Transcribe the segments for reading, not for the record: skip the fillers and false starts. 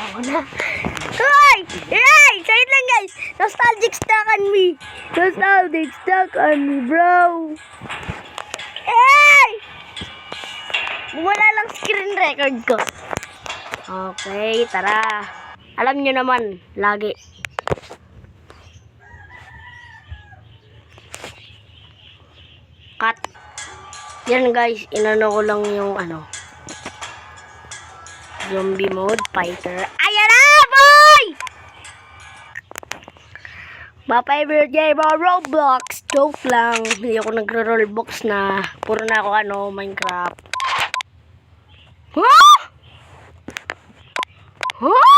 ako na. Hoy! Hey! Sorry lang guys. Nostalgic stuck on me. Nostalgic stuck on me, bro. Hey! Wala lang screen record ko. Okay, tara. Alam nyo naman, lagi. Cut. Yan guys, inano ko lang yung zombie mode, fighter. Ayan na, boy! My favorite game on Roblox. Joke lang. Hindi ako nagro-rollbox na. Puro na ako Minecraft. Huh? Huh?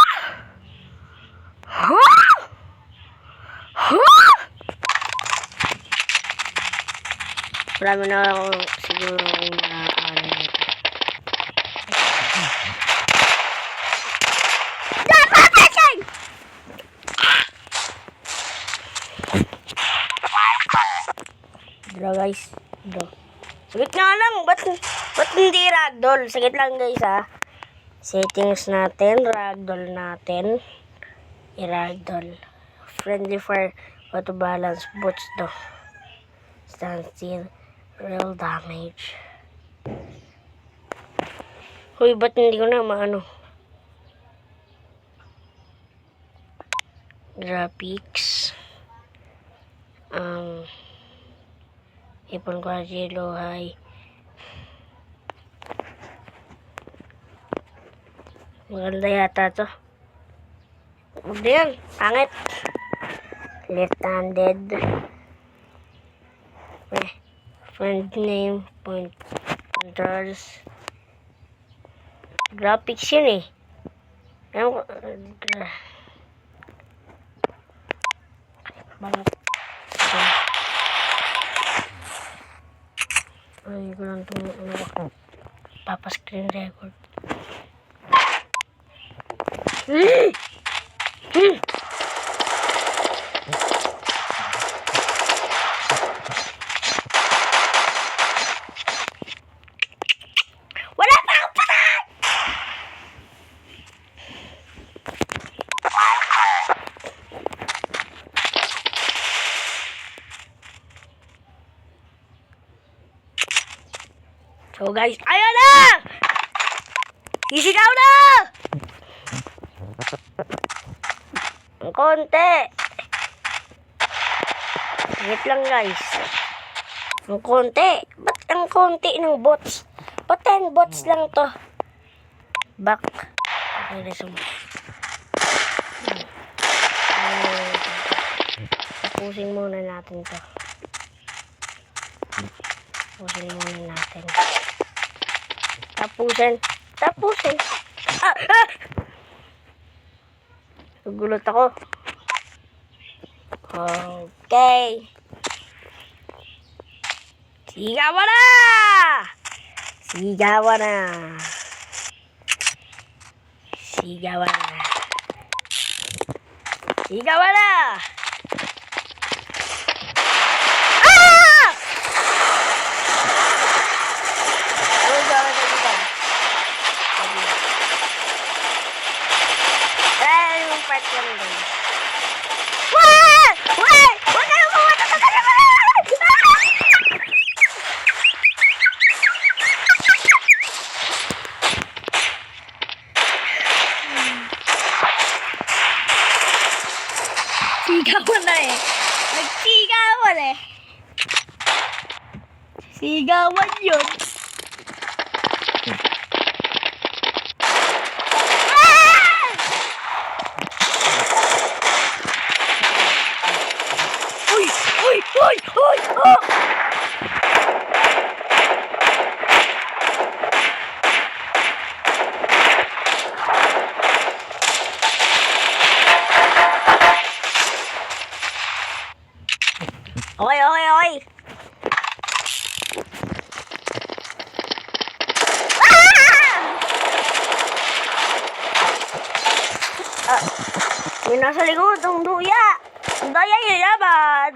Huh? Huh? Marami na ako siguro na Bro guys, bro. Sagit nga lang, ba't hindi ragdoll? Sagit lang guys ha. Settings natin, ragdoll natin. I-ragdoll. Friendly fire, auto balance, boots do. Stand still, real damage. Hoy, ba't hindi ko na maano? Graphics. Ipon quality, low, high. Maganda yata to. Maganda yan. Pangit. Left-handed. Friend name. Point controls. Graphics yun eh. Ay, ko lang itong papa screen record. Wala pa akong patay! So guys, ayan na! Sisigaw na! Ang konti. Wait lang guys. Ang konti. Ba't ang konti ng bots? Ba't 10 bots lang to? Back. Okay, resume. Tapusin muna natin to. Tapusin muna natin. Tapusin. Nagulat ako. Okay. Sigawan na! Sigawan na! Sigawan na! Sigawan na! Sigawan na eh. Nagsigawan eh. Sigawan yun. Uy! Oh! Okay. May nasa likod, ang duya. Ang daya yun naman.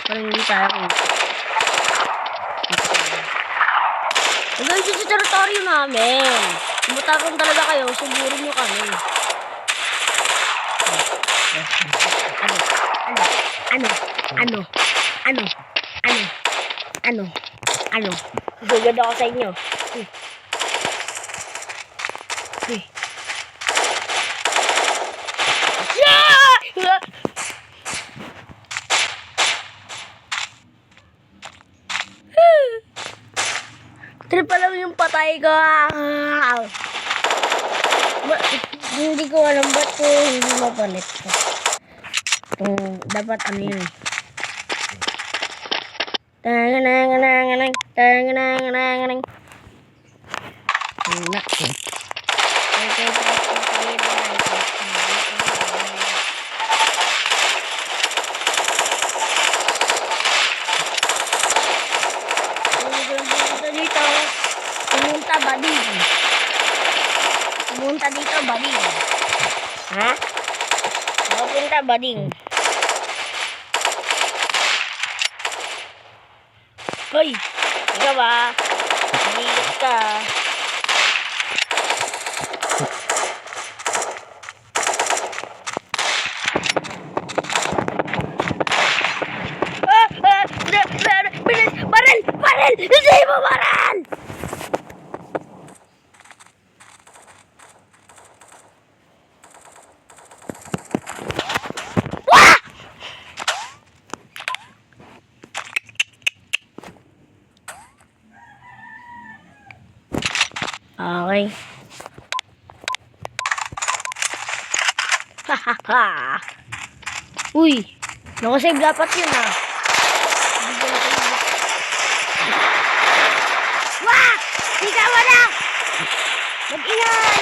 Parang hindi tayo kumita. Guys, yung sa teritoryo namin. Butapon talaga kayo, suburin nyo kami. Ano? Gagad ako sa inyo. Trip pa lang yung patay ko. Hindi ko alam ba't ko hindi mapalit ko. Dapat ano yun. Pumunta dito, bading. Ha? Pupunta, bading. Hoy! Ikaw ba? Maliit ka. Baril! Hindi mo baril! Okay. Hahaha. Uy, nakasave dapat yun ah. Wah! Ikaw mo na! Mag-ingay!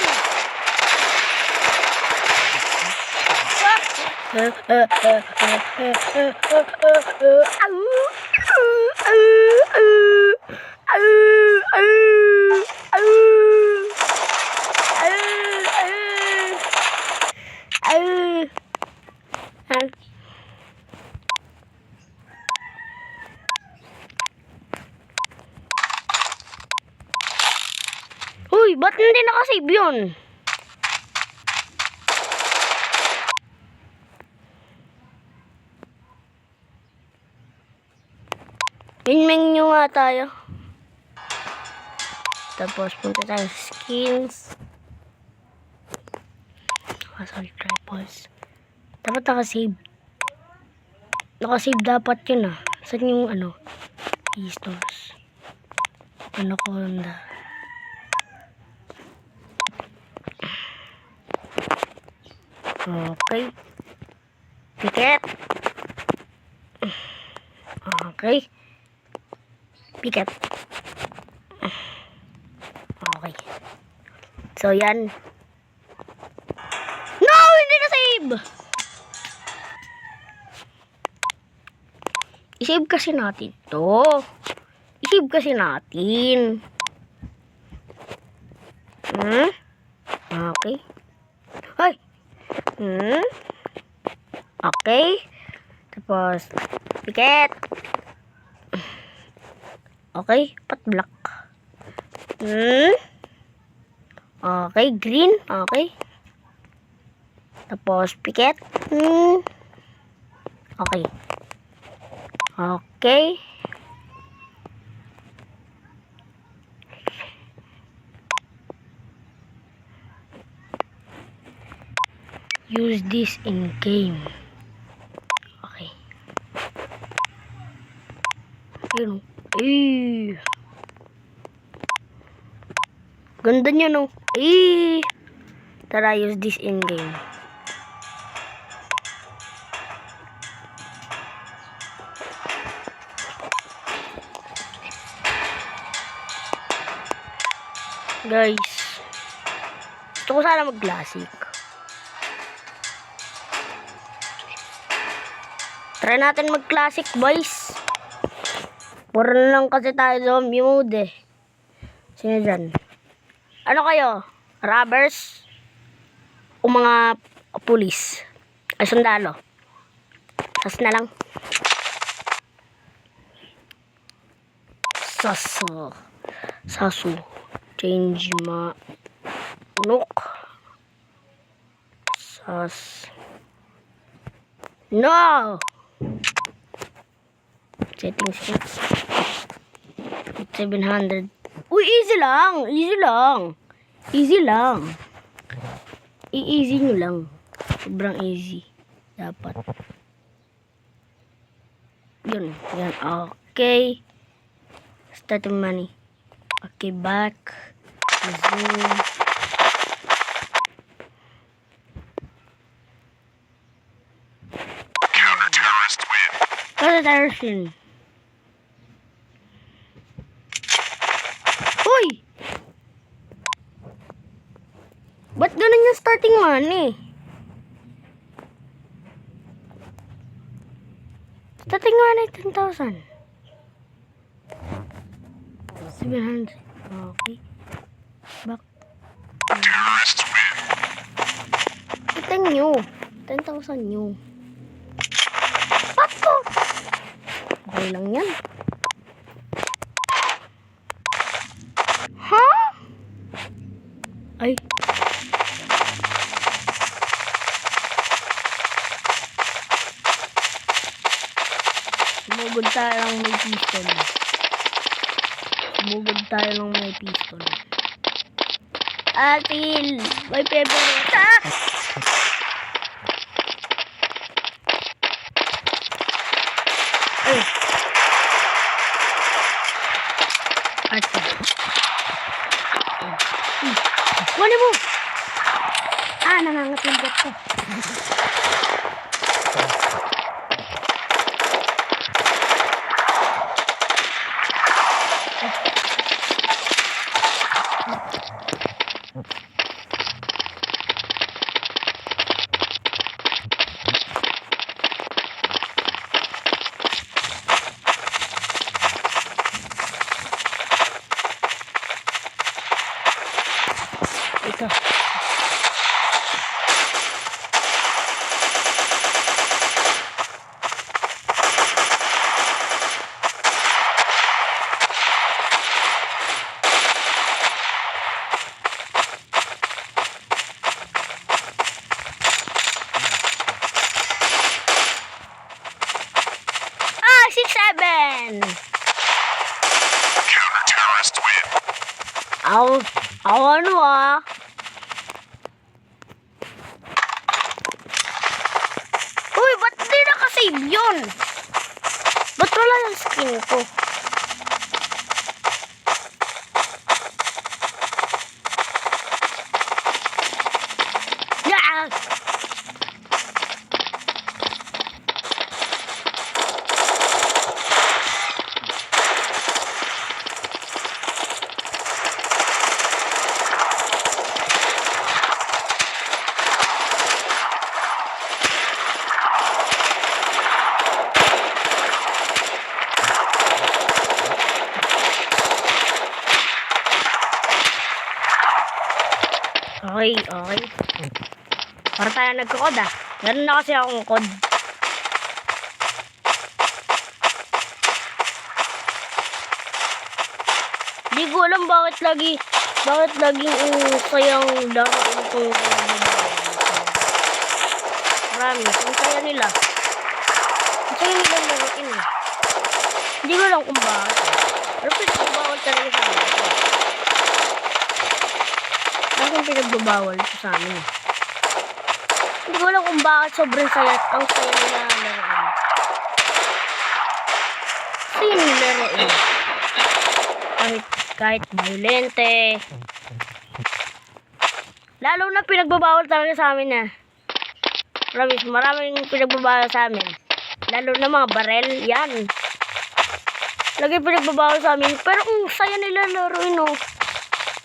Uy, ba't hindi nakasave yun? Menu nga tayo. Tapos punta tayo sa skins. Assault rifles. Dapat nakasave. Nakasave dapat yun ah. Saan yung ano? Pistols. Anaconda. Okay. Piket. Okay. Piket. Okay. So, yan. No! Hindi na save! I-save kasi natin to. I-save kasi natin. Okay. Ay! Okay. Tapos, piket. Okay, pat black. Okay, green. Okay. Tapos, piket. Okay. Okay. Use this in game. Okay. Ayun. Ganda niya no. Tara, use this in game. Guys, gusto ko sana mag-classic. Try natin mag-classic, boys. Puro na lang kasi tayo zombie mode eh. Sino dyan? Ano kayo? Robbers? O mga pulis? Ay, sundalo? Tas na lang. Sasu. Change Nuk. No! Settings ko. 700. Uy, easy lang. I-easy nyo lang. Sobrang easy. Dapat. Yun. Yan. Okay. Start money. Okay, back. Zoom. Counter-terrorist win. Uy! Ba't ganun yung starting money? Starting money, 10,000. 700. Okay. Back. Kita nyo. 10,000 nyo. Pato! Okay lang yan. Ha? Ay. Sumugod tayo ng may pistol. Atil! My favorite! Ah! Ay! Atil! Wala mo! Ah, nangangat yung bot ko. Ito. Ah, 6-7. Counter-terrorist win. Ano ah? Uy, ba't di nakasave yun? Ba't wala yung skin ko? Yeah! Okay. Para tayo nagkakod ah. Meron na kasi akong code. Di ko alam bakit laging sayang laruin ko. Marami. Ang saya nila. Ang saya nila laruin eh. Hindi ko alam kung bakit. Pero pinagbabawal talaga sa amin. Bakit pinagbabawal ito sa amin? Hindi ko alam kung bakit sobrang saya. Ang saya nila laruin. Saya nila laruin. Kahit violente. Lalo na pinagbabawal talaga sa amin na. Promise, maraming pinagbabawal sa amin. Lalo na mga barel, yan. Lagi pinagbabawal sa amin. Pero ang saya nila laruin, oh.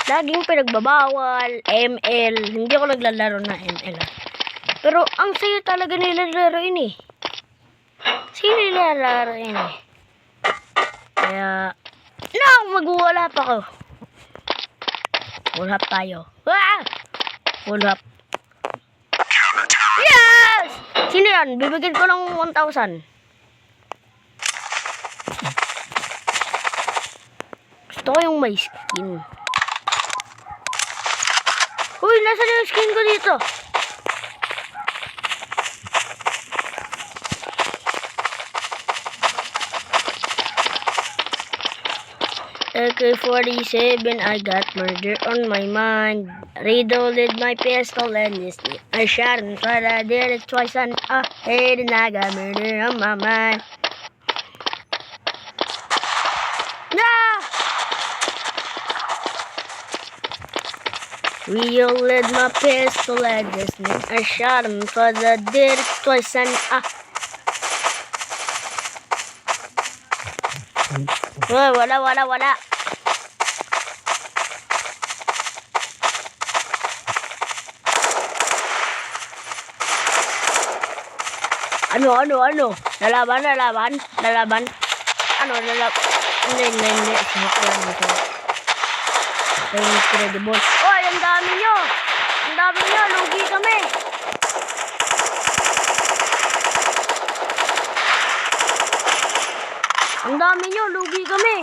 Laging pinagbabawal, ML. Hindi ako naglalaro na ML. Pero ang saya talaga nila laruin, eh. Sino nila laruin, eh. Kaya... No! Mag-wall up ako. Wall up tayo. Ah! Wall up. Yes! Sino yan? Bibigyan ko ng 1,000. Gusto ko yung may skin. Uy, nasa yung skin ko dito? AK-47, I got murder on my mind. Reloaded my pistol and this I shot him, but I did it twice and I hate and I got murder on my mind. No! Reloaded my pistol and this I shot him, but I did it twice and I... Oh, wala. Ano? Lalaban. Ano, Hindi. Smoke lang ito. Incredible. Oy, ang dami nyo! Lugi kami! Ang dami nyo, lugi kami!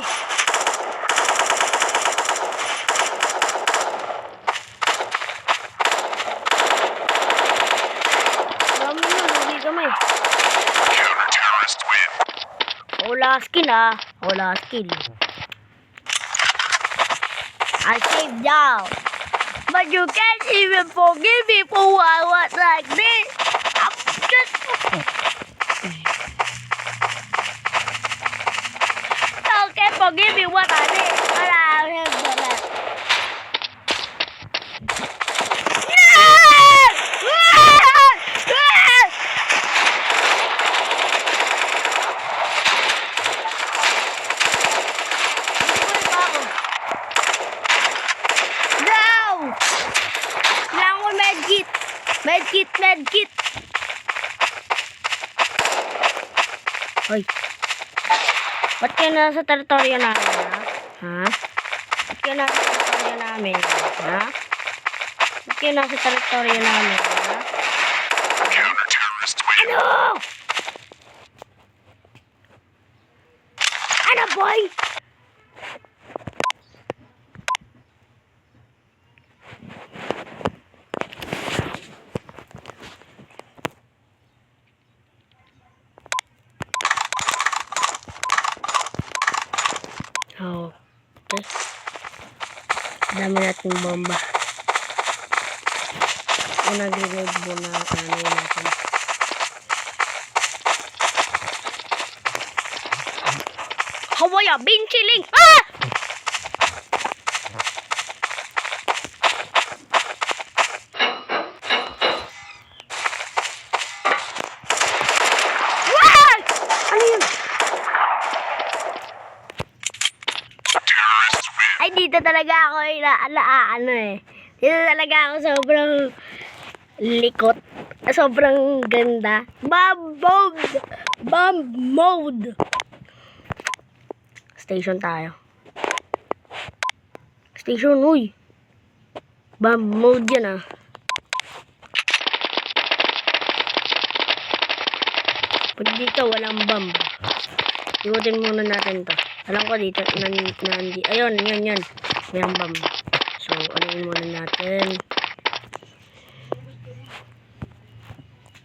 Wala skill. I saved y'all. But you can't even forgive me for what like this. I'm just... You can't forgive me what I did. But I have done that. Medkit. Hoy. Ba't kayo nasa teritoryo namin, ha? Ba't kayo nasa teritoryo namin, ha? Ano? Ano, boy? Okay. Dami natin bomba. Nag-reload muna ang kanay natin. Hawaya, binchiling! Ah! Ano yun? Ay, dito talaga ako Dito talaga ako sobrang likot. Sobrang ganda. Bomb mode. Station tayo. Uy. Bomb mode yan, Pag dito, walang bomb. Ikutin muna natin to. Alam ko dito, ayun, yan. Mayroong bomb. So, anuin muna natin.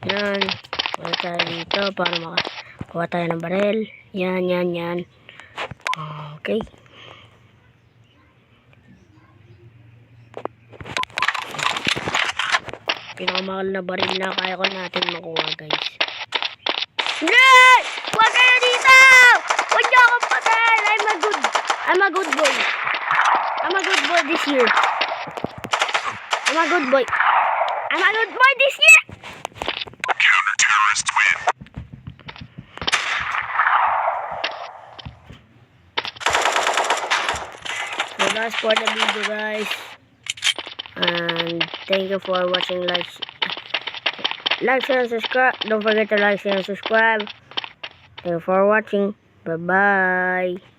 Yan. Wala tayo dito para makakuha tayo ng barel. Yan. Okay. Pinakamahal na baril na kaya ko natin makuha, guys. Hindi! Huwag kayo dito! Huwag niyo akong patayin! I'm a good boy. I'm a good boy this year. Counter-terrorist win. So that's for the video, guys. And thank you for watching. Like, share, and subscribe. Don't forget to like, share, and subscribe. Thank you for watching. Bye-bye.